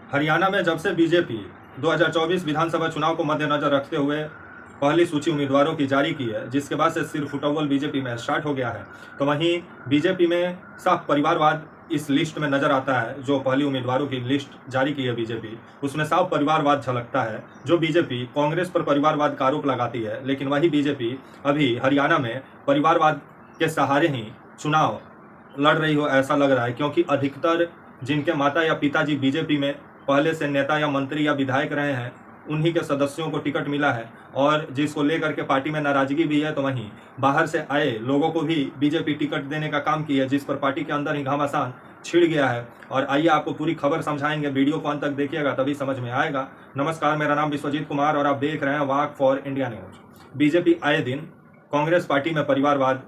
हरियाणा में जब से बीजेपी 2024 विधानसभा चुनाव को मद्देनजर रखते हुए पहली सूची उम्मीदवारों की जारी की है, जिसके बाद से सिर फुटबॉल बीजेपी में स्टार्ट हो गया है। तो वहीं बीजेपी में साफ परिवारवाद इस लिस्ट में नजर आता है। जो पहली उम्मीदवारों की लिस्ट जारी की है बीजेपी, उसमें साफ परिवारवाद झलकता है। जो बीजेपी कांग्रेस पर परिवारवाद का आरोप लगाती है, लेकिन वही बीजेपी अभी हरियाणा में परिवारवाद के सहारे ही चुनाव लड़ रही हो ऐसा लग रहा है, क्योंकि अधिकतर जिनके माता या पिताजी बीजेपी में पहले से नेता या मंत्री या विधायक रहे हैं, उन्हीं के सदस्यों को टिकट मिला है। और जिसको लेकर के पार्टी में नाराजगी भी है, तो वहीं बाहर से आए लोगों को भी बीजेपी टिकट देने का काम किया है, जिस पर पार्टी के अंदर ही घमासान छिड़ गया है। और आइए आपको पूरी खबर समझाएंगे, वीडियो को अंत तक देखिएगा तभी समझ में आएगा। नमस्कार, मेरा नाम विश्वजीत कुमार और आप देख रहे हैं वाक फॉर इंडिया न्यूज। बीजेपी आए दिन कांग्रेस पार्टी में परिवारवाद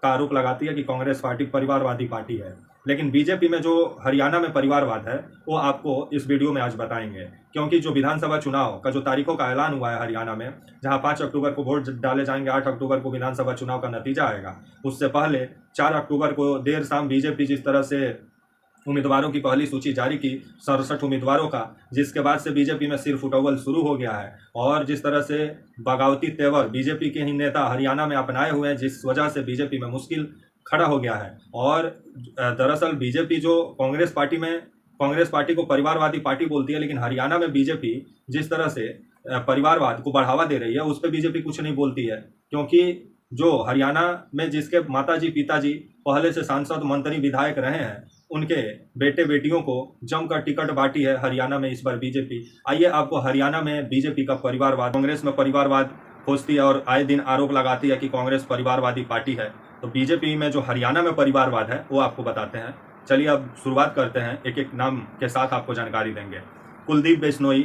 का आरोप लगाती है कि कांग्रेस पार्टी परिवारवादी पार्टी है, लेकिन बीजेपी में जो हरियाणा में परिवारवाद है वो आपको इस वीडियो में आज बताएंगे। क्योंकि जो विधानसभा चुनाव का जो तारीखों का ऐलान हुआ है हरियाणा में, जहां 5 अक्टूबर को वोट डाले जाएंगे, 8 अक्टूबर को विधानसभा चुनाव का नतीजा आएगा, उससे पहले 4 अक्टूबर को देर शाम बीजेपी जिस तरह से उम्मीदवारों की पहली सूची जारी की 67 उम्मीदवारों का, जिसके बाद से बीजेपी में सिर फुटबॉल शुरू हो गया है। और जिस तरह से बगावती तेवर बीजेपी के ही नेता हरियाणा में अपनाए हुए हैं, जिस वजह से बीजेपी में मुश्किल खड़ा हो गया है। और दरअसल बीजेपी जो कांग्रेस पार्टी को परिवारवादी पार्टी बोलती है, लेकिन हरियाणा में बीजेपी जिस तरह से परिवारवाद को बढ़ावा दे रही है, उस पर बीजेपी कुछ नहीं बोलती है। क्योंकि जो हरियाणा में जिसके माताजी पिताजी पहले से सांसद मंत्री विधायक रहे हैं, उनके बेटे बेटियों को जमकर टिकट बांटी है हरियाणा में इस बार बीजेपी। आइए आपको हरियाणा में बीजेपी का परिवारवाद, कांग्रेस में परिवारवाद खोजती है और आए दिन आरोप लगाती है कि कांग्रेस परिवारवादी पार्टी है, तो बीजेपी में जो हरियाणा में परिवारवाद है वो आपको बताते हैं। चलिए अब शुरुआत करते हैं, एक एक नाम के साथ आपको जानकारी देंगे। कुलदीप बिश्नोई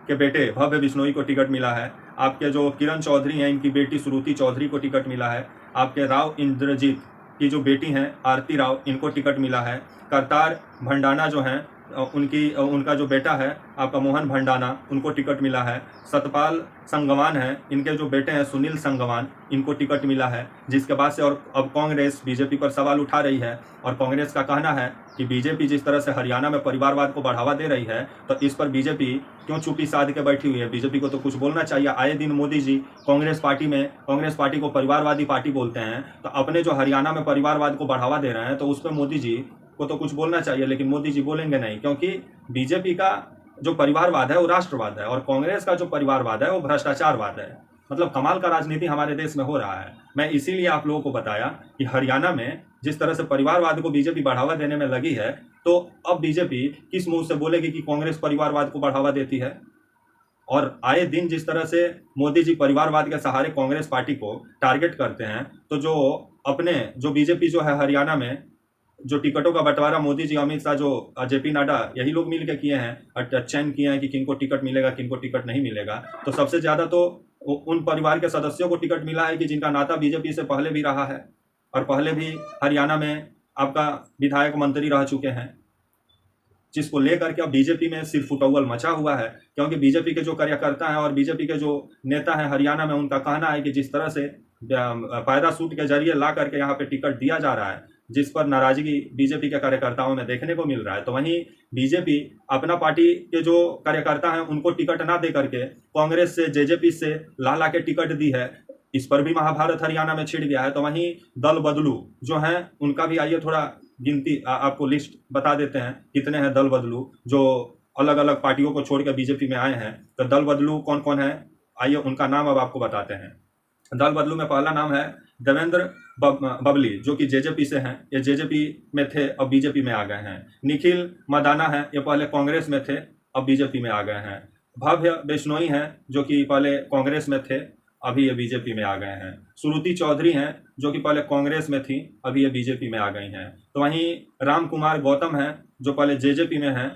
के बेटे भव्य बिश्नोई को टिकट मिला है। आपके जो किरण चौधरी हैं, इनकी बेटी श्रुति चौधरी को टिकट मिला है। आपके राव इंद्रजीत की जो बेटी हैं आरती राव, इनको टिकट मिला है। करतार भंडाना जो हैं, उनका जो बेटा है आपका मोहन भंडाना, उनको टिकट मिला है। सतपाल संगवान हैं, इनके जो बेटे हैं सुनील संगवान, इनको टिकट मिला है। जिसके बाद से और अब कांग्रेस बीजेपी पर सवाल उठा रही है और कांग्रेस का कहना है कि बीजेपी जिस तरह से हरियाणा में परिवारवाद को बढ़ावा दे रही है, तो इस पर बीजेपी क्यों चुप्पी साध के बैठी हुई है। बीजेपी को तो कुछ बोलना चाहिए। आए दिन मोदी जी कांग्रेस पार्टी को परिवारवादी पार्टी बोलते हैं, तो अपने जो हरियाणा में परिवारवाद को बढ़ावा दे रहे हैं, तो उस पर मोदी जी को तो कुछ बोलना चाहिए, लेकिन मोदी जी बोलेंगे नहीं। क्योंकि बीजेपी का जो परिवारवाद है वो राष्ट्रवाद है और कांग्रेस का जो परिवारवाद है वो भ्रष्टाचारवाद है। मतलब कमाल का राजनीति हमारे देश में हो रहा है। मैं इसीलिए आप लोगों को बताया कि हरियाणा में जिस तरह से परिवारवाद को बीजेपी बढ़ावा देने में लगी है, तो अब बीजेपी किस मुंह से बोलेगी कि कांग्रेस परिवारवाद को बढ़ावा देती है। और आए दिन जिस तरह से मोदी जी परिवारवाद के सहारे कांग्रेस पार्टी को टारगेट करते हैं, तो जो बीजेपी जो है हरियाणा में जो टिकटों का बंटवारा मोदी जी, अमित शाह, जो जेपी नड्डा, यही लोग मिल के किए हैं, चयन किए हैं कि किनको टिकट मिलेगा किनको टिकट नहीं मिलेगा। तो सबसे ज़्यादा तो उन परिवार के सदस्यों को टिकट मिला है कि जिनका नाता बीजेपी से पहले भी रहा है और पहले भी हरियाणा में आपका विधायक मंत्री रह चुके हैं, जिसको लेकर के अब बीजेपी में सिर्फ फुटबॉल मचा हुआ है। क्योंकि बीजेपी के जो कार्यकर्ता हैं और बीजेपी के जो नेता हैं हरियाणा में, उनका कहना है कि जिस तरह से पैराशूट के जरिए ला करके यहाँ पे टिकट दिया जा रहा है, जिस पर नाराजगी बीजेपी के कार्यकर्ताओं में देखने को मिल रहा है। तो वहीं बीजेपी अपना पार्टी के जो कार्यकर्ता हैं उनको टिकट ना दे करके कांग्रेस से, जेजेपी से ला के टिकट दी है। इस पर भी महाभारत हरियाणा में छिड़ गया है। तो वहीं दल बदलू जो हैं, उनका भी आइए थोड़ा गिनती आपको लिस्ट बता देते हैं कितने हैं दल बदलू जो अलग अलग पार्टियों को छोड़ के बीजेपी में आए हैं। तो दल बदलू कौन कौन है, आइए उनका नाम अब आपको बताते हैं। दल बदलू में पहला नाम है देवेंद्र बबली, जो कि जेजेपी से हैं। ये जेजेपी में थे, अब बीजेपी में आ गए हैं। निखिल मदाना है, ये पहले कांग्रेस में थे, अब बीजेपी में आ गए हैं। भव्य बिश्नोई हैं, जो कि पहले कांग्रेस में थे, अभी ये बीजेपी में आ गए हैं। श्रुति चौधरी हैं, जो कि पहले कांग्रेस में थी, अभी ये बीजेपी में आ गई हैं। तो वहीं राम कुमार गौतम हैं, जो पहले जेजेपी में हैं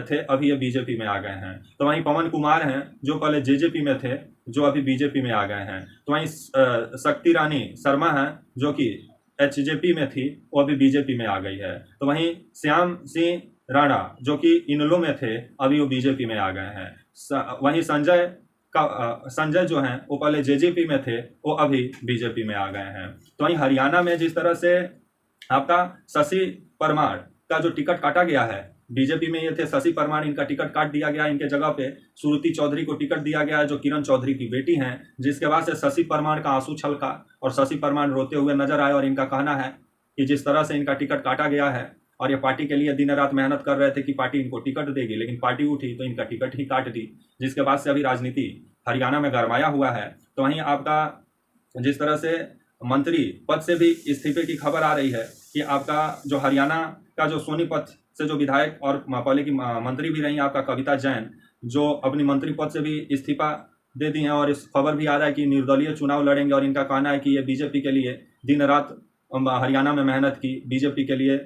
थे, अभी ये बीजेपी में आ गए हैं। तो वहीं पवन कुमार हैं, जो पहले जेजेपी में थे, जो अभी बीजेपी में आ गए हैं। तो वहीं शक्ति रानी शर्मा हैं, जो कि एचजेपी में थी, वो अभी बीजेपी में आ गई है। तो वहीं श्याम सिंह राणा, जो कि इनलो में थे, अभी वो बीजेपी में आ गए हैं। वहीं संजय जो हैं, वो पहले जेजेपी में थे, वो अभी बीजेपी में आ गए हैं। तो वहीं हरियाणा में जिस तरह से आपका शशि परमार का जो टिकट काटा गया है, बीजेपी में ये थे शशि परमार, इनका टिकट काट दिया गया, इनके जगह पे श्रुति चौधरी को टिकट दिया गया है जो किरण चौधरी की बेटी हैं, जिसके बाद से शशि परमार का आंसू छलका और शशि परमार रोते हुए नजर आए और इनका कहना है कि जिस तरह से इनका टिकट काटा गया है और ये पार्टी के लिए दिन रात मेहनत कर रहे थे कि पार्टी इनको टिकट देगी, लेकिन पार्टी उठी तो इनका टिकट ही काट दी, जिसके बाद से अभी राजनीति हरियाणा में गरमाया हुआ है। तो वहीं आपका जिस तरह से मंत्री पद से भी इस्तीफे की खबर आ रही है कि आपका जो हरियाणा का जो सोनीपत से जो विधायक और पहले की मंत्री भी रही आपका कविता जैन, जो अपनी मंत्री पद से भी इस्तीफा दे दी हैं और इस खबर भी आ रहा है कि निर्दलीय चुनाव लड़ेंगे और इनका कहना है कि ये बीजेपी के लिए दिन रात हरियाणा में मेहनत की, बीजेपी के लिए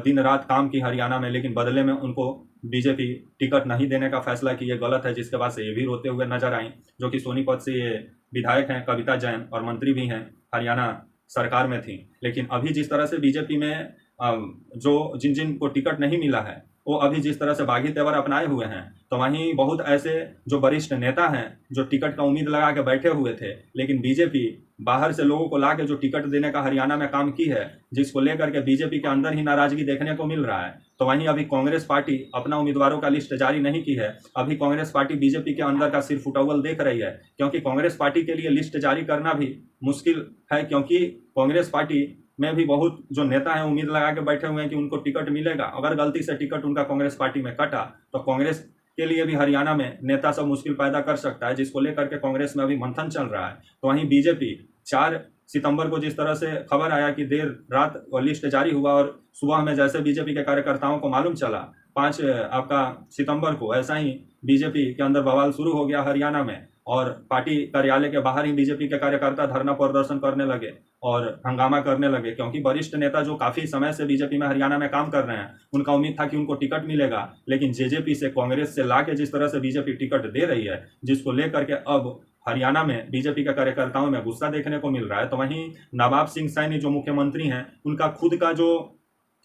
दिन रात काम की हरियाणा में, लेकिन बदले में उनको बीजेपी टिकट नहीं देने का फैसला की, ये गलत है, जिसके बाद से ये भी रोते हुए नजर आई, जो कि सोनीपत से ये विधायक हैं कविता जैन और मंत्री भी हैं, हरियाणा सरकार में थी। लेकिन अभी जिस तरह से बीजेपी में जो जिन जिन को टिकट नहीं मिला है वो अभी जिस तरह से बागी तेवर अपनाए हुए हैं, तो वहीं बहुत ऐसे जो वरिष्ठ नेता हैं जो टिकट का उम्मीद लगा के बैठे हुए थे, लेकिन बीजेपी बाहर से लोगों को ला के जो टिकट देने का हरियाणा में काम की है, जिसको लेकर के बीजेपी के अंदर ही नाराजगी देखने को मिल रहा है। तो वहीं अभी कांग्रेस पार्टी अपना उम्मीदवारों का लिस्ट जारी नहीं की है, अभी कांग्रेस पार्टी बीजेपी के अंदर का सिर फुटअव्वल देख रही है, क्योंकि कांग्रेस पार्टी के लिए लिस्ट जारी करना भी मुश्किल है, क्योंकि कांग्रेस पार्टी में भी बहुत जो नेता हैं उम्मीद लगा के बैठे हुए हैं कि उनको टिकट मिलेगा। अगर गलती से टिकट उनका कांग्रेस पार्टी में कटा तो कांग्रेस के लिए भी हरियाणा में नेता सब मुश्किल पैदा कर सकता है, जिसको लेकर के कांग्रेस में अभी मंथन चल रहा है। तो वहीं बीजेपी 4 सितंबर को जिस तरह से खबर आया कि देर रात लिस्ट जारी हुआ और सुबह में जैसे बीजेपी के कार्यकर्ताओं को मालूम चला 5 आपका सितंबर को, ऐसा ही बीजेपी के अंदर बवाल शुरू हो गया हरियाणा में और पार्टी कार्यालय के बाहर ही बीजेपी के कार्यकर्ता धरना प्रदर्शन करने लगे और हंगामा करने लगे, क्योंकि वरिष्ठ नेता जो काफी समय से बीजेपी में हरियाणा में काम कर रहे हैं उनका उम्मीद था कि उनको टिकट मिलेगा, लेकिन जेजेपी से कांग्रेस से ला के जिस तरह से बीजेपी टिकट दे रही है, जिसको लेकर के अब हरियाणा में बीजेपी के कार्यकर्ताओं में गुस्सा देखने को मिल रहा है। तो वहीं नवाब सिंह सैनी जो मुख्यमंत्री हैं उनका खुद का जो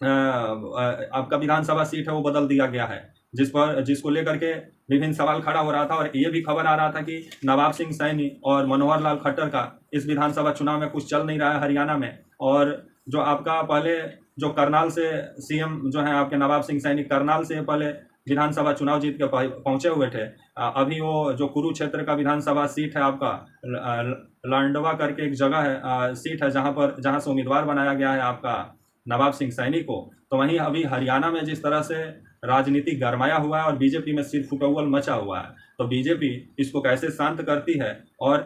आपका विधानसभा सीट है वो बदल दिया गया है, जिसको लेकर के विभिन्न सवाल खड़ा हो रहा था और ये भी खबर आ रहा था कि नवाब सिंह सैनी और मनोहर लाल खट्टर का इस विधानसभा चुनाव में कुछ चल नहीं रहा है हरियाणा में। और जो आपका पहले जो करनाल से सीएम जो है आपके नवाब सिंह सैनी करनाल से पहले विधानसभा चुनाव जीत के पहुंचे हुए थे, अभी वो जो कुरुक्षेत्र का विधानसभा सीट है आपका लांडवा करके एक जगह है सीट है जहां से उम्मीदवार बनाया गया है आपका नवाब सिंह सैनी को। तो वहीं अभी हरियाणा में जिस तरह से राजनीति गरमाया हुआ है और बीजेपी में सिर फुटअव्वल मचा हुआ है, तो बीजेपी इसको कैसे शांत करती है। और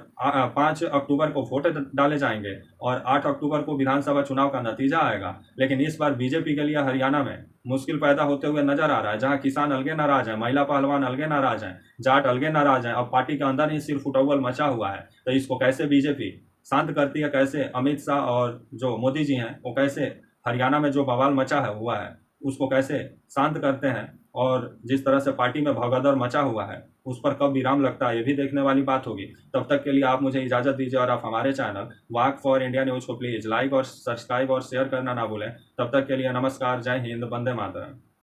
5 अक्टूबर को वोट डाले जाएंगे और 8 अक्टूबर को विधानसभा चुनाव का नतीजा आएगा, लेकिन इस बार बीजेपी के लिए हरियाणा में मुश्किल पैदा होते हुए नजर आ रहा है, जहां किसान अलगे नाराज हैं, महिला पहलवान अलगे नाराज हैं, जाट अलगे नाराज हैं, अब पार्टी के अंदर ही सिर फुटअव्वल मचा हुआ है। तो इसको कैसे बीजेपी शांत करती है, कैसे अमित शाह और जो मोदी जी हैं वो कैसे हरियाणा में जो बवाल मचा है हुआ है उसको कैसे शांत करते हैं, और जिस तरह से पार्टी में भगदड़ मचा हुआ है उस पर कब विराम लगता है ये भी देखने वाली बात होगी। तब तक के लिए आप मुझे इजाज़त दीजिए और आप हमारे channel walk for India news को प्लीज़ लाइक और सब्सक्राइब और शेयर करना ना भूलें। तब तक के लिए नमस्कार, जय हिंद, वंदे मातरम।